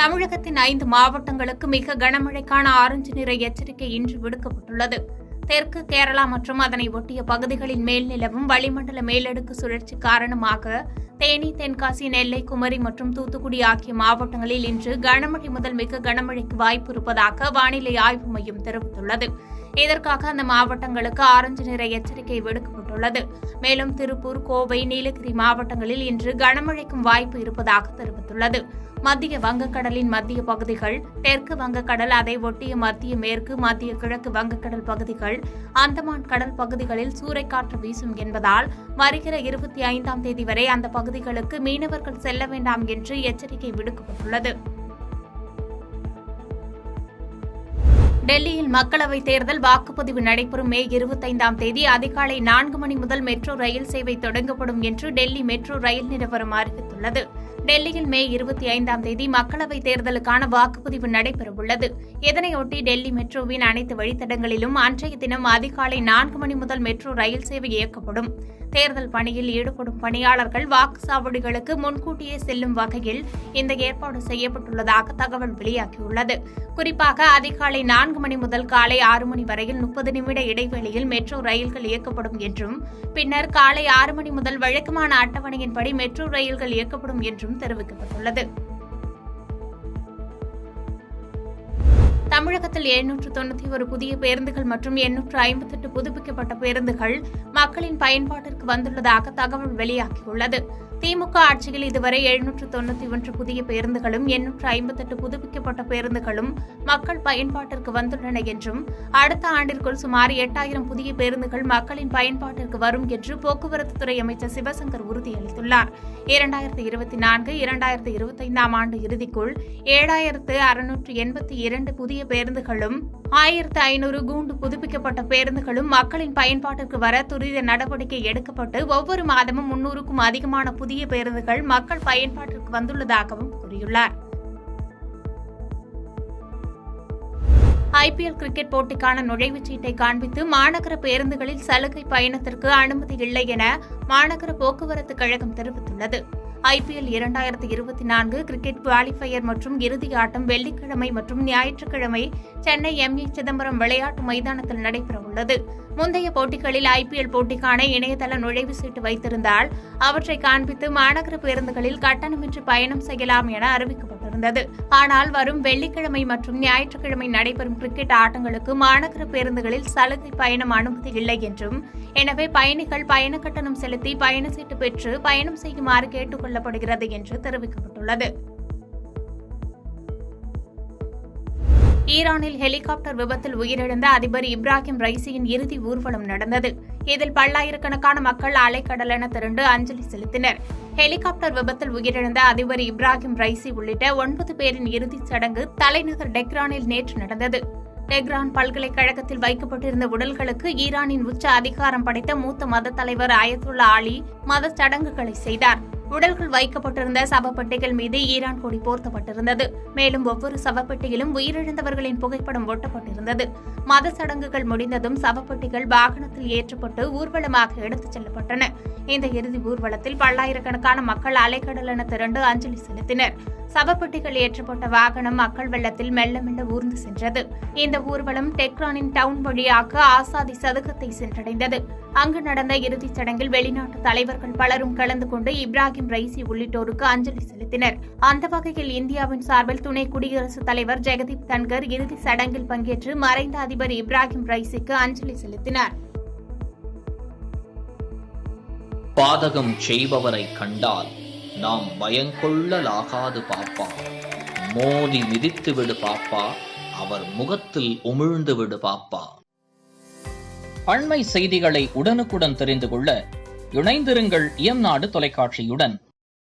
தமிழகத்தின் 5 மாவட்டங்களுக்கு மிக கனமழைக்கான ஆரஞ்சு நிற எச்சரிக்கை இன்று விடுக்கப்பட்டுள்ளது. தெற்கு கேரளா மற்றும் அதனை ஒட்டிய பகுதிகளின் மேல் நிலவும் வளிமண்டல மேலடுக்கு சுழற்சி காரணமாக தேனி, தென்காசி, நெல்லை, குமரி மற்றும் தூத்துக்குடி ஆகிய மாவட்டங்களில் இன்று கனமழை முதல் மிக கனமழைக்கு வாய்ப்பு இருப்பதாக வானிலை ஆய்வு மையம் தெரிவித்துள்ளது. இதற்காக அந்த மாவட்டங்களுக்கு ஆரஞ்சு நிற எச்சரிக்கை விடுக்கப்பட்டுள்ளது. மேலும் திருப்பூர், கோவை, நீலகிரி மாவட்டங்களில் இன்று கனமழைக்கும் வாய்ப்பு இருப்பதாக தெரிவித்துள்ளது. மத்திய வங்கக்கடலின் மத்திய பகுதிகள், தெற்கு வங்கக்கடல், அதை ஒட்டிய மத்திய மேற்கு, மத்திய கிழக்கு வங்கக்கடல் பகுதிகள், அந்தமான் கடல் பகுதிகளில் சூறைக்காற்று வீசும் என்பதால் வருகிற 25ஆம் தேதி வரை அந்த பகுதிகளுக்கு மீனவர்கள் செல்ல வேண்டாம் என்று எச்சரிக்கை விடுக்கப்பட்டுள்ளது. டெல்லியில் மக்களவைத் தேர்தல் வாக்குப்பதிவு நடைபெறும் மே 25ஆம் தேதி அதிகாலை 4 மணி முதல் மெட்ரோ ரயில் சேவை தொடங்கப்படும் என்று டெல்லி மெட்ரோ ரயில் நிறுவனம் அறிவித்துள்ளது. டெல்லியில் மே 25ஆம் தேதி மக்களவைத் தேர்தலுக்கான வாக்குப்பதிவு நடைபெறவுள்ளது. இதனையொட்டி டெல்லி மெட்ரோவின் அனைத்து வழித்தடங்களிலும் அன்றைய தினம் அதிகாலை 4 மணி முதல் மெட்ரோ ரயில் சேவை இயக்கப்படும். தேர்தல் பணியில் ஈடுபடும் பணியாளர்கள் வாக்குச்சாவடிகளுக்கு முன்கூட்டியே செல்லும் வகையில் இந்த ஏற்பாடு செய்யப்பட்டுள்ளதாக தகவல் வெளியாகியுள்ளது. குறிப்பாக அதிகாலை 4 மணி முதல் காலை 6 மணி வரையில் 30 நிமிட இடைவெளியில் மெட்ரோ ரயில்கள் இயக்கப்படும் என்றும், பின்னர் காலை 6 மணி முதல் வழக்கமான அட்டவணையின்படி மெட்ரோ ரயில்கள் இயக்கப்படும் என்றும் தெரிவிக்கப்பட்டுள்ளது. தமிழகத்தில் 791 புதிய பேருந்துகள் மற்றும் 858 புதுப்பிக்கப்பட்ட பேருந்துகள் மக்களின் பயன்பாட்டிற்கு வந்துள்ளதாக தகவல் வெளியாகியுள்ளது. திமுக ஆட்சியில் இதுவரை 791 புதிய பேருந்துகளும் 858 புதுப்பிக்கப்பட்ட பேருந்துகளும் மக்கள் பயன்பாட்டிற்கு வந்துள்ளன என்றும், அடுத்த ஆண்டிற்குள் சுமார் 8000 புதிய பேருந்துகள் மக்களின் பயன்பாட்டிற்கு வரும் என்று போக்குவரத்துத்துறை அமைச்சர் சிவசங்கர் உறுதியளித்துள்ளார். 2024-2025ஆம் ஆண்டு இறுதிக்குள் 7682 புதிய பேருந்துகளும் 1500 கூண்டு புதுப்பிக்கப்பட்ட பேருந்துகளும் மக்களின் பயன்பாட்டிற்கு வர துரித நடவடிக்கை எடுக்கப்பட்டு ஒவ்வொரு மாதமும் 300க்கும் அதிகமான புதிய பேருந்துகள் மக்கள் பயன்பாட்டிற்கு வந்துள்ளதாகவும் கூறியுள்ளார். IPL கிரிக்கெட் போட்டிக்கான நுழைவுச் சீட்டை காண்பித்து மாநகர பேருந்துகளில் சலுகை பயணத்திற்கு அனுமதி இல்லை என மாநகர போக்குவரத்து கழகம் தெரிவித்துள்ளது. IPL 2024 கிரிக்கெட் குவாலிஃபயர் மற்றும் இறுதி ஆட்டம் வெள்ளிக்கிழமை மற்றும் ஞாயிற்றுக்கிழமை சென்னை MA சிதம்பரம் விளையாட்டு மைதானத்தில் நடைபெறவுள்ளது. முந்தைய போட்டிகளில் IPL போட்டிக்கான இணையதள நுழைவு சீட்டு வைத்திருந்தால் அவற்றை காண்பித்து மாநகர பேருந்துகளில் கட்டணமின்றி பயணம் செய்யலாம் என அறிவிக்கப்பட்டிருந்தது. ஆனால் வரும் வெள்ளிக்கிழமை மற்றும் ஞாயிற்றுக்கிழமை நடைபெறும் கிரிக்கெட் ஆட்டங்களுக்கு மாநகர பேருந்துகளில் சலுகை பயணம் அனுமதி இல்லை என்றும், எனவே பயணிகள் பயண கட்டணம் செலுத்தி பயண சீட்டு பெற்று பயணம் செய்யுமாறு கேட்டுக் கொள்ளப்படுகிறது என்று தெரிவிக்கப்பட்டுள்ளது. ஈரானில் ஹெலிகாப்டர் விபத்தில் உயிரிழந்த அதிபர் இப்ராஹிம் ரைசியின் இறுதி ஊர்வலம் நடந்தது. இதில் பல்லாயிரக்கணக்கான மக்கள் அலைக்கடலென திரண்டு அஞ்சலி செலுத்தினர். ஹெலிகாப்டர் விபத்தில் உயிரிழந்த அதிபர் இப்ராஹிம் ரைசி உள்ளிட்ட 9 பேரின் இறுதிச் சடங்கு தலைநகர் டெஹ்ரானில் நேற்று நடந்தது. டெஹ்ரான் பல்கலைக்கழகத்தில் வைக்கப்பட்டிருந்த உடல்களுக்கு ஈரானின் உச்ச அதிகாரம் படைத்த மூத்த மத தலைவர் அயத்துல்லா அலி மத சடங்குகளை செய்தார். உடல்கள் வைக்கப்பட்டிருந்த சவப்பெட்டிகள் மீது ஈரான் கொடி போர்த்தப்பட்டிருந்தது. மேலும் ஒவ்வொரு சவப்பெட்டியிலும் உயிரிழந்தவர்களின் புகைப்படம் ஒட்டப்பட்டிருந்தது. மத சடங்குகள் முடிந்ததும் சவப்பெட்டிகள் வாகனத்தில் ஏற்றப்பட்டு ஊர்வலமாக எடுத்துச் செல்லப்பட்டன. இந்த இறுதி ஊர்வலத்தில் பல்லாயிரக்கணக்கான மக்கள் அலைக்கடலென திரண்டு அஞ்சலி செலுத்தினர். சவப்பெட்டிகள் ஏற்றப்பட்ட வாகனம் மக்கள் வெள்ளத்தில் மெல்ல மெல்ல ஊர்ந்து சென்றது. இந்த ஊர்வலம் டெஹ்ரானின் டவுன் வழியாக ஆசாதி சதுக்கத்தை சென்றடைந்தது. அங்கு நடந்த இறுதிச் சடங்கில் வெளிநாட்டு தலைவர்கள் பலரும் கலந்து கொண்டு இப்ராஹிம் ரைசி உள்ளிட்டோருக்கு அஞ்சலி செலுத்தினர். அந்த வகையில் இந்தியாவின் சார்பில் துணை குடியரசுத் தலைவர் ஜெகதீப் தன்கர் இறுதி சடங்கில் பங்கேற்று மறைந்த அதிபர் இப்ராஹிம் ரைசிக்கு அஞ்சலி செலுத்தினார். பாதகம் செய்பவரை கண்டால் நாம் பயங்கொள்ளலாகாது பாப்பா, மோதி மிதித்து விடு பாப்பா, அவர் முகத்தில் உமிழ்ந்து விடு பாப்பா. அண்மை செய்திகளை உடனுக்குடன் தெரிந்து கொள்ள இணைந்திருங்கள் இயம்நாடு தொலைக்காட்சியுடன்.